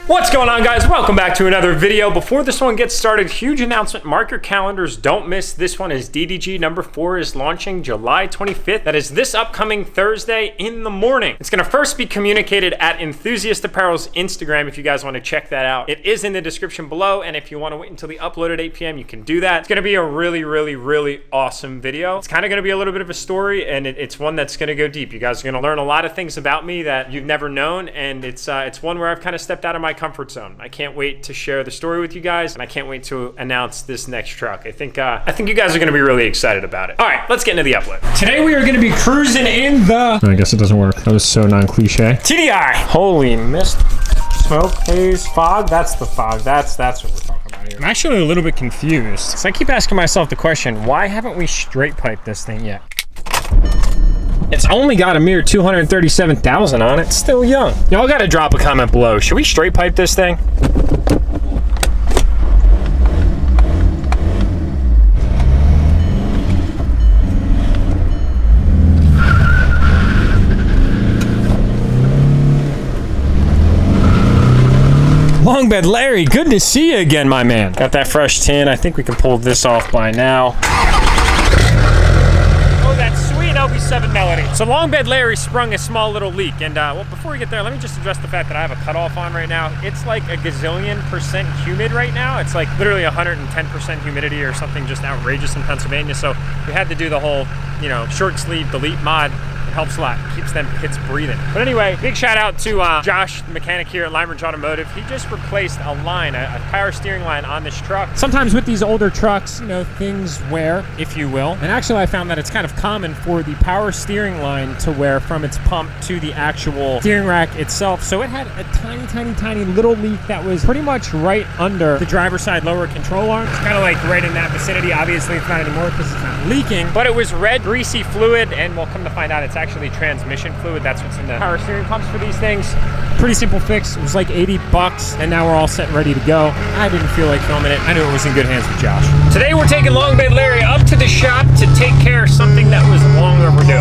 What's going on, guys? Welcome back to another video. Before this one gets started, huge announcement. Mark your calendars. Don't miss. This one is DDG number 4 is launching July 25th. That is this upcoming Thursday in the morning. It's going to first be communicated at Enthusiast Apparel's Instagram if you guys want to check that out. It is in the description below, and if you want to wait until the upload at 8 p.m., you can do that. It's going to be a really awesome video. It's kind of going to be a little bit of a story, and it's one that's going to go deep. You guys are going to learn a lot of things about me that you've never known, and it's one where I've kind of stepped out of my comfort zone. I can't wait to share the story with you guys, and I can't wait to announce this next truck. I think you guys are going to be really excited about it. All right, let's get into the upload. Today we are going to be cruising in the... I guess it doesn't work. That was so non-cliche. TDI. Holy mist, smoke, haze, fog. That's the fog. That's what we're talking about here. I'm actually a little bit confused. So I keep asking myself the question, why haven't we straight piped this thing yet? It's only got a mere 237,000 on it. Still young. Y'all gotta drop a comment below. Should we straight pipe this thing? Long bed Larry, good to see you again, my man. Got that fresh tin. I think we can pull this off by now. LB7 Melody. So Long Bed Larry sprung a small little leak, and well, before we get there, let me just address the fact that I have a cutoff on right now. It's like a gazillion% humid right now. It's like literally 110% humidity or something just outrageous in Pennsylvania. So we had to do the whole, short sleeve delete mod. It helps a lot, keeps them pits breathing. But anyway, big shout out to Josh, the mechanic here at Lime Ridge Automotive. He just replaced a line, a power steering line on this truck. Sometimes with these older trucks, things wear, if you will. And actually I found that it's kind of common for the power steering line to wear from its pump to the actual steering rack itself. So it had a tiny little leak that was pretty much right under the driver's side lower control arm. It's kind of like right in that vicinity. Obviously it's not anymore because it's not leaking, but it was red, greasy fluid, and we'll come to find out it's actually transmission fluid. That's what's in the power steering pumps for these things. Pretty simple fix. It was like 80 bucks, and now we're all set and ready to go. I didn't feel like filming it. I knew it was in good hands with Josh. Today we're taking Long Bed Larry up to the shop to take care of something that was long overdue.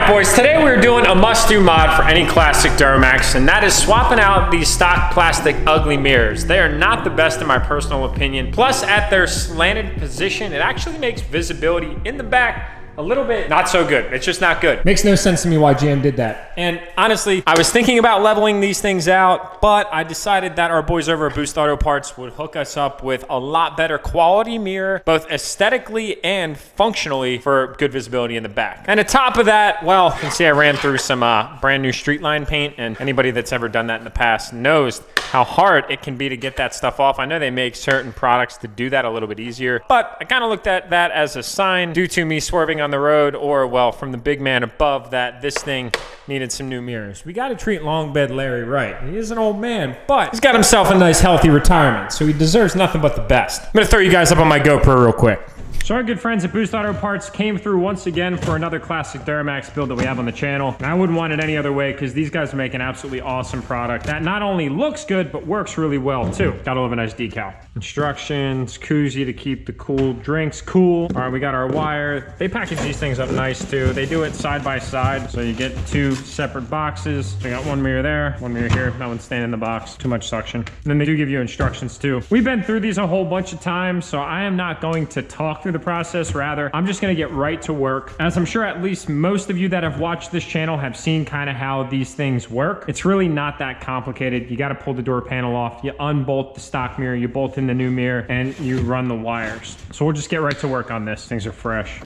Boys, today we're doing a must-do mod for any classic DURTYMAX, and that is swapping out these stock plastic ugly mirrors. They are not the best in my personal opinion. Plus, at their slanted position, it actually makes visibility in the back a little bit not so good. It's just not good. Makes no sense to me why GM did that. And honestly, I was thinking about leveling these things out, but I decided that our boys over at Boost Auto Parts would hook us up with a lot better quality mirror, both aesthetically and functionally, for good visibility in the back. And on top of that, well, you can see I ran through some brand new street line paint, and anybody that's ever done that in the past knows how hard it can be to get that stuff off. I know they make certain products to do that a little bit easier, but I kind of looked at that as a sign due to me swerving on the road, or well, from the big man above, that this thing needed some new mirrors. We got to treat Long Bed Larry right. He is an old man, but he's got himself a nice healthy retirement, so he deserves nothing but the best. I'm gonna throw you guys up on my GoPro real quick. So our good friends at Boost Auto Parts came through once again for another classic DURTYMAX build that we have on the channel. And I wouldn't want it any other way, because these guys make an absolutely awesome product that not only looks good, but works really well too. Got a nice decal. Instructions, koozie to keep the cool drinks cool. All right, we got our wire. They package these things up nice too. They do it side by side, so you get two separate boxes. We got one mirror there, one mirror here. That one's staying in the box. Too much suction. And then they do give you instructions too. We've been through these a whole bunch of times, so I am not going to talk through the process. Rather, I'm just gonna get right to work. As I'm sure at least most of you that have watched this channel have seen kind of how these things work. It's really not that complicated. You got to pull the door panel off, you unbolt the stock mirror, you bolt in the new mirror, and you run the wires. So we'll just get right to work on this. Things are fresh.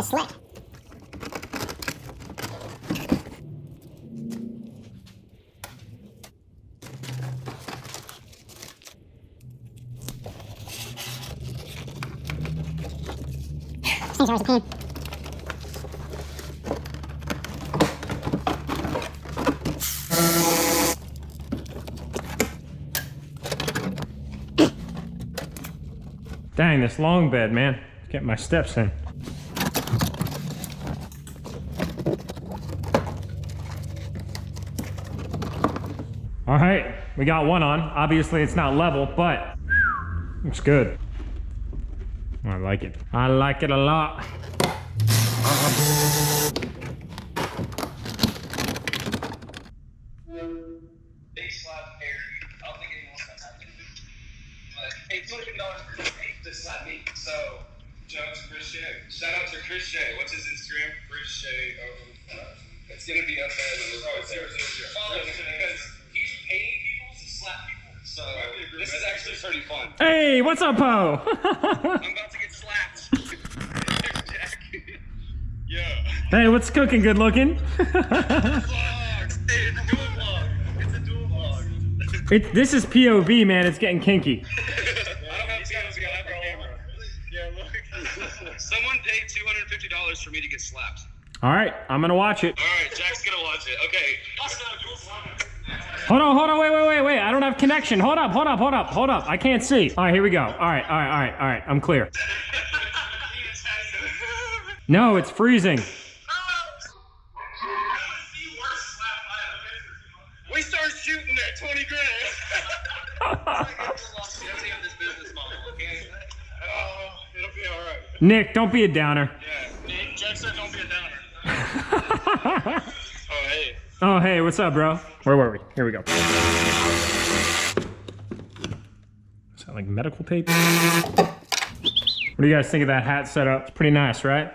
Slick. Things are always a pain. Dang, this long bed, man. Get my steps in. All right, we got one on. Obviously it's not level, but looks good. I like it. I like it a lot. Big slap Harry. I don't think anyone else has that. But hey, $250 for to slap me. So shout out to Chris Shea. Shout out to Chris Shea. What's his Instagram? Chris Shea. It's gonna be up there. Follow him because he's paying people to slap people. So this is actually pretty fun. Hey, what's up, Po? I'm about to get slapped. Jack. Yeah. Hey, what's cooking? Good looking? Vlogs. Hey, it's a dual vlog. It's a dual vlog. This is POV, man. It's getting kinky. I don't have POV. I have a camera. Yeah, look. Someone paid $250 for me to get slapped. All right, I'm gonna watch it. All right, Jack's gonna watch it. Okay. Hold on, wait. I don't have connection. Hold up. I can't see. All right, here we go. All right. I'm clear. No, it's freezing. We start shooting at 20 grand. It'll be all right. Nick, don't be a downer. Yeah, Nick, Jack said don't be a downer. Oh, hey. Oh, hey, what's up, bro? Where were we? Here we go. Is that like medical tape? What do you guys think of that hat setup? It's pretty nice, right?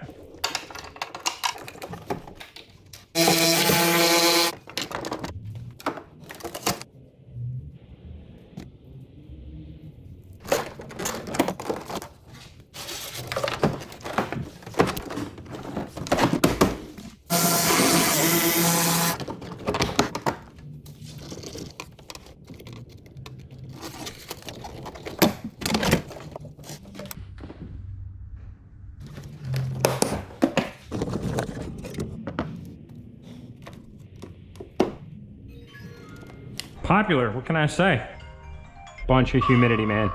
Popular, what can I say? Bunch of humidity, man.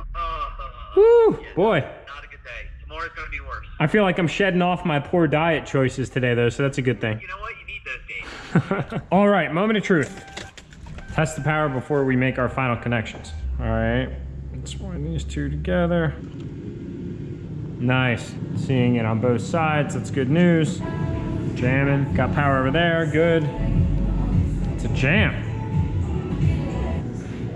Woo, boy. Not a good day. Tomorrow's gonna be worse. I feel like I'm shedding off my poor diet choices today, though, so that's a good thing. You know what? You need those days. All right, moment of truth. Test the power before we make our final connections. All right, let's wind these two together. Nice, seeing it on both sides, that's good news. Jamming, got power over there, good. It's a jam.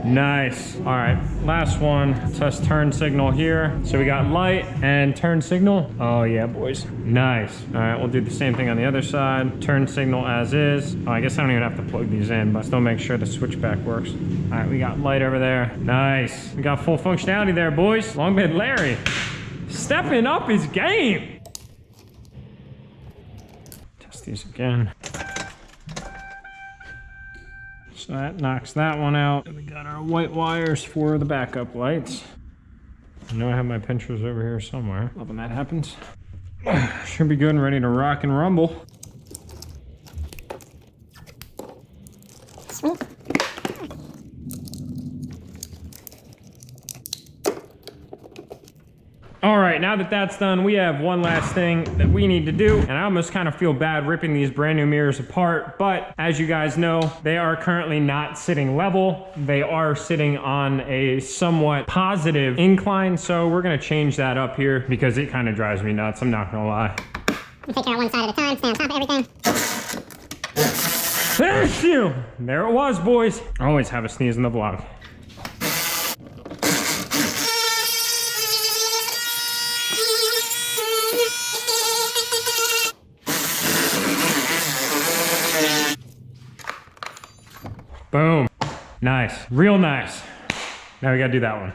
Nice. All right, last one. Test turn signal here. So we got light and turn signal. Oh yeah, boys. Nice. All right, we'll do the same thing on the other side. Turn signal as is. Oh, I guess I don't even have to plug these in, but still make sure the switchback works. All right, we got light over there. Nice. We got full functionality there, boys. Long bed Larry, stepping up his game. Test these again. So that knocks that one out. And we got our white wires for the backup lights. I know I have my pinchers over here somewhere. Love when that happens. Should be good and ready to rock and rumble. Sweet. All right, now that that's done, we have one last thing that we need to do. And I almost kind of feel bad ripping these brand new mirrors apart, but as you guys know, they are currently not sitting level. They are sitting on a somewhat positive incline. So we're gonna change that up here because it kind of drives me nuts, I'm not gonna lie. We take care of one side at a time, stay on top of everything. Thank you. There it was, boys. I always have a sneeze in the vlog. Boom. Nice. Real nice. Now we gotta do that one.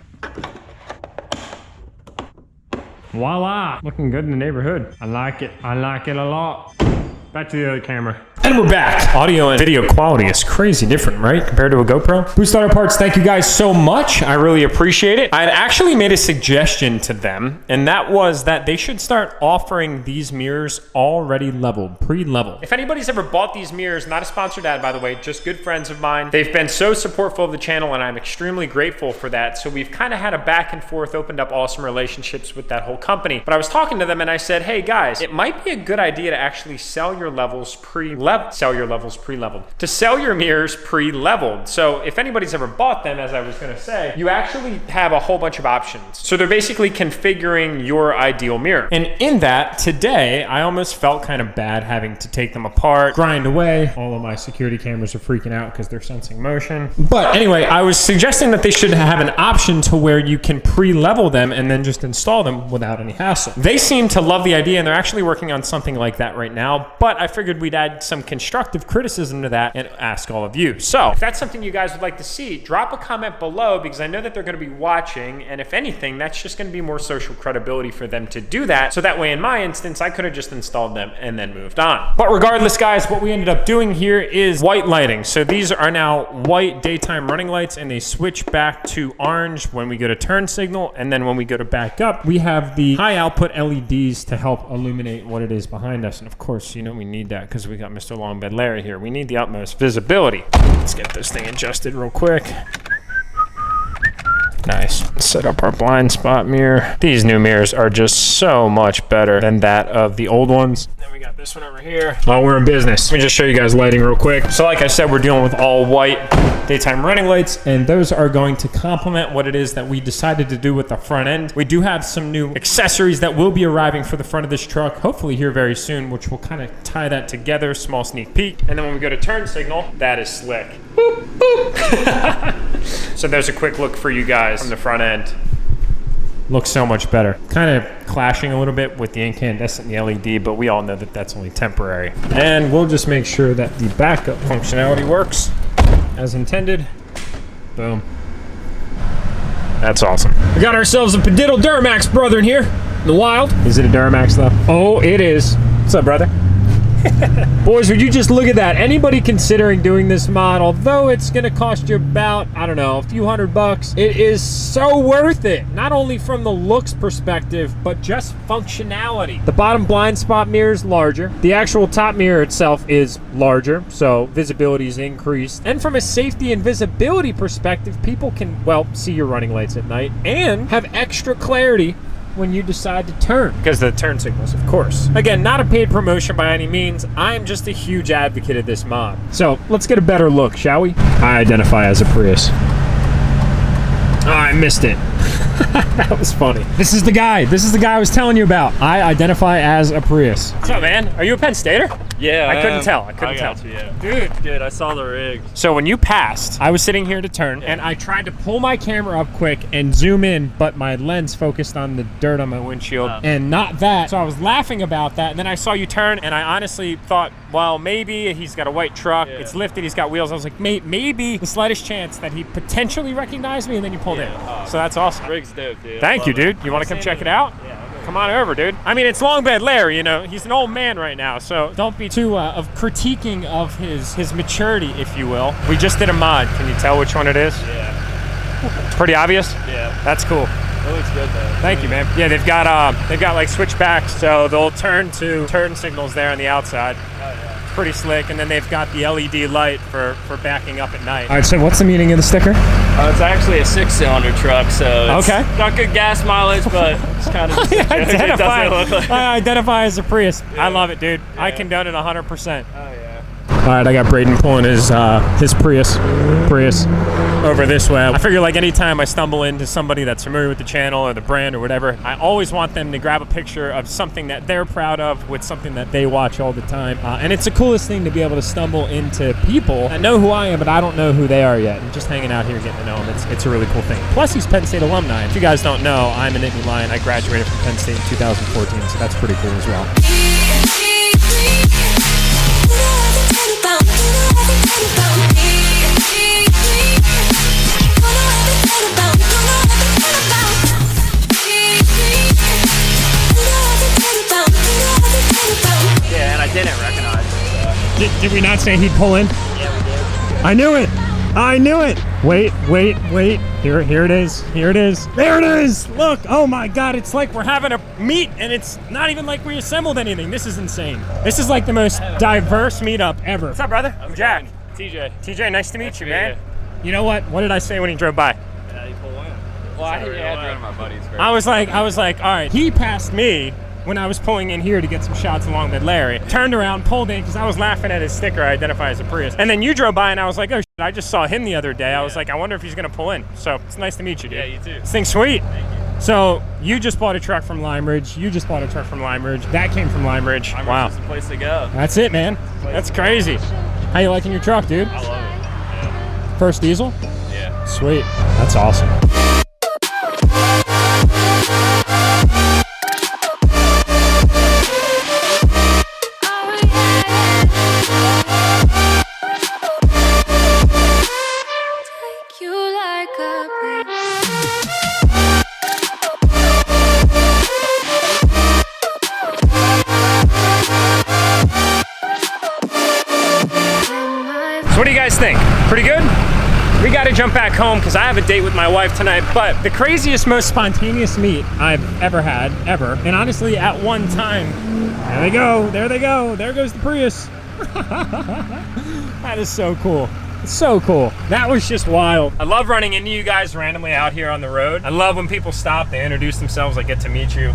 Voila. Looking good in the neighborhood. I like it. I like it a lot. Back to the other camera. And we're back. Audio and video quality is crazy different, right? Compared to a GoPro. Boost Auto Parts, thank you guys so much. I really appreciate it. I had actually made a suggestion to them, and that was that they should start offering these mirrors already leveled, pre-leveled. If anybody's ever bought these mirrors, not a sponsored ad, by the way, just good friends of mine. They've been so supportful of the channel, and I'm extremely grateful for that. So we've kind of had a back and forth, opened up awesome relationships with that whole company. But I was talking to them and I said, hey guys, it might be a good idea to actually sell your levels pre-leveled. To sell your mirrors pre-leveled. So if anybody's ever bought them, as I was gonna say, you actually have a whole bunch of options. So they're basically configuring your ideal mirror. And in that, today, I almost felt kind of bad having to take them apart, grind away. All of my security cameras are freaking out because they're sensing motion. But anyway, I was suggesting that they should have an option to where you can pre-level them and then just install them without any hassle. They seem to love the idea, and they're actually working on something like that right now, but I figured we'd add some constructive criticism to that and ask all of you. So if that's something you guys would like to see, drop a comment below, because I know that they're going to be watching, and if anything, that's just going to be more social credibility for them to do that. So that way, in my instance, I could have just installed them and then moved on. But regardless, guys, what we ended up doing here is white lighting. So these are now white daytime running lights, and they switch back to orange when we go to turn signal, and then when we go to back up, we have the high output LEDs to help illuminate what it is behind us. And of course, you know we need that because we got Mr. Long Bed Larry here. We need the utmost visibility. Let's get this thing adjusted real quick. Nice. Set up our blind spot mirror. These new mirrors are just so much better than that of the old ones. Then we got this one over here. Oh, we're in business. Let me just show you guys lighting real quick. So like I said, we're dealing with all white daytime running lights, and those are going to complement what it is that we decided to do with the front end. We do have some new accessories that will be arriving for the front of this truck, hopefully here very soon, which will kind of tie that together. Small sneak peek. And then when we go to turn signal, that is slick. Boop, boop. So there's a quick look for you guys from the front end. Looks so much better. Kind of clashing a little bit with the incandescent and the LED, but we all know that that's only temporary. And we'll just make sure that the backup functionality works as intended. Boom. That's awesome. We got ourselves a pediddle DURTYMAX brother in here in the wild. Is it a DURTYMAX though? Oh, it is. What's up, brother? Boys, would you just look at that? Anybody considering doing this mod, although it's gonna cost you about, I don't know, a few $100, it is so worth it. Not only from the looks perspective, but just functionality. The bottom blind spot mirror is larger. The actual top mirror itself is larger, so visibility is increased. And from a safety and visibility perspective, people can, well, see your running lights at night and have extra clarity when you decide to turn, because of the turn signals, of course. Again, not a paid promotion by any means. I am just a huge advocate of this mod. So let's get a better look, shall we? I identify as a Prius. Oh, I missed it. That was funny. This is the guy. This is the guy I was telling you about. I identify as a Prius. What's up, man? Are you a Penn Stater? Yeah, I couldn't tell. I couldn't tell. You, yeah. Dude. Good, I saw the rig. So when you passed, I was sitting here to turn, and I tried to pull my camera up quick and zoom in, but my lens focused on the dirt on my windshield and not that. So I was laughing about that, and then I saw you turn, and I honestly thought, well, maybe he's got a white truck. Yeah. It's lifted. He's got wheels. I was like, maybe the slightest chance that he potentially recognized me, and then you pulled in. So that's awesome. Rig's dope, dude. Thank you, dude. You want to come check it out? Yeah. Come on over, dude. I mean, it's Long Bed Larry, you know. He's an old man right now, so don't be too of critiquing of his maturity, if you will. We just did a mod. Can you tell which one it is? Yeah. It's pretty obvious? Yeah. That's cool. It looks good, though. Thank you, man. Yeah, they've got like switchbacks, so they'll turn signals there on the outside. Oh, yeah. Pretty slick, and then they've got the LED light for backing up at night. All right, so what's the meaning of the sticker? It's actually a 6-cylinder truck, so it's got good gas mileage, but it's kind of just it doesn't look like. I identify as a Prius. Yeah. I love it, dude. Yeah. I condone it 100%. Oh, yeah. All right, I got Braden pulling his Prius over this way. I figure like anytime I stumble into somebody that's familiar with the channel or the brand or whatever, I always want them to grab a picture of something that they're proud of with something that they watch all the time. And it's the coolest thing to be able to stumble into people that know who I am, but I don't know who they are yet. And just hanging out here getting to know them, it's a really cool thing. Plus, he's Penn State alumni. If you guys don't know, I'm an Nittany Lion. I graduated from Penn State in 2014, so that's pretty cool as well. Yeah, and I didn't recognize it. Did we not say he'd pull in? Yeah, we did. I knew it. I knew it. Wait. Here it is. Here it is. There it is. Look. Oh my God. It's like we're having a meet and it's not even like we assembled anything. This is insane. This is like the most diverse meetup ever. What's up, brother? I'm Jack. TJ. TJ, nice to meet you, to man. meet You know what? What did I say when he drove by? Yeah, he pulled in. Well, I had one of my buddies. I was like, all right. He passed me when I was pulling in here to get some shots along with Larry. Turned around, pulled in, because I was laughing at his sticker, I identify as a Prius. And then you drove by and I was like, oh shit, I just saw him the other day. I was like, I wonder if he's gonna pull in. So it's nice to meet you, dude. Yeah, you too. This thing's sweet. Thank you. So you just bought a truck from Lime Ridge. You just bought a truck from Lime Ridge. That came from Lime Ridge. Wow. It's the place to go. That's it, man. That's crazy. How you liking your truck, dude? I love it. Yeah. First diesel? Yeah. Sweet. That's awesome. What do you guys think? Pretty good? We gotta jump back home because I have a date with my wife tonight, but the craziest, most spontaneous meet I've ever had, ever. And honestly, at one time, there they go, there goes the Prius. That is so cool. It's so cool. That was just wild. I love running into you guys randomly out here on the road. I love when people stop, they introduce themselves, I get to meet you.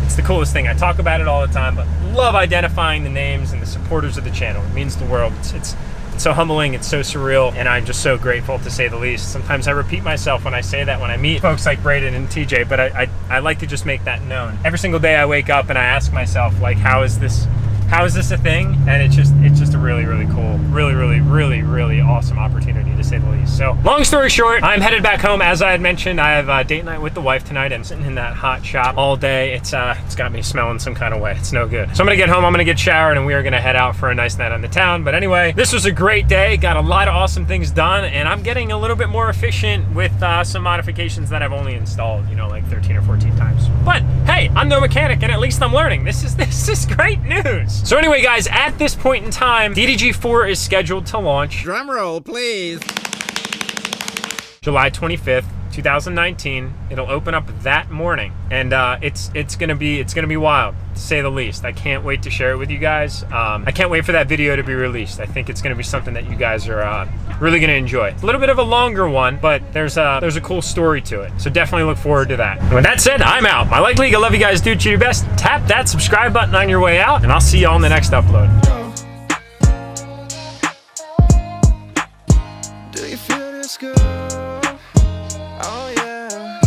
It's the coolest thing. I talk about it all the time, but love identifying the names and the supporters of the channel. It means the world. It's so humbling, it's so surreal, and I'm just so grateful, to say the least. Sometimes I repeat myself when I say that when I meet folks like Braden and TJ, but I like to just make that known. Every single day I wake up and I ask myself, like, how is this a thing? And it's just a really, really cool, really awesome opportunity, to say the least. So long story short, I'm headed back home. As I had mentioned, I have a date night with the wife tonight. I'm sitting in that hot shop all day. It's got me smelling some kind of way. It's no good. So I'm gonna get home, I'm gonna get showered, and we are gonna head out for a nice night on the town. But anyway, this was a great day. Got a lot of awesome things done, and I'm getting a little bit more efficient with some modifications that I've only installed, you know, like 13 or 14 times. But hey, I'm no mechanic, and at least I'm learning. This is great news. So anyway, guys, at this point in time, DDG 4 is scheduled to launch. Drum roll, please. July 25th, 2019. It'll open up that morning, and it's gonna be wild, to say the least. I can't wait to share it with you guys. I can't wait for that video to be released. I think it's gonna be something that you guys are really gonna enjoy. It's a little bit of a longer one, but there's a cool story to it. So definitely look forward to that. And with that said, I'm out. My like league, I love you guys, dude. Do your best. Tap that subscribe button on your way out, and I'll see you all in the next upload. Do you feel this, girl? Oh yeah.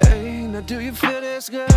Hey, now do you feel this, girl?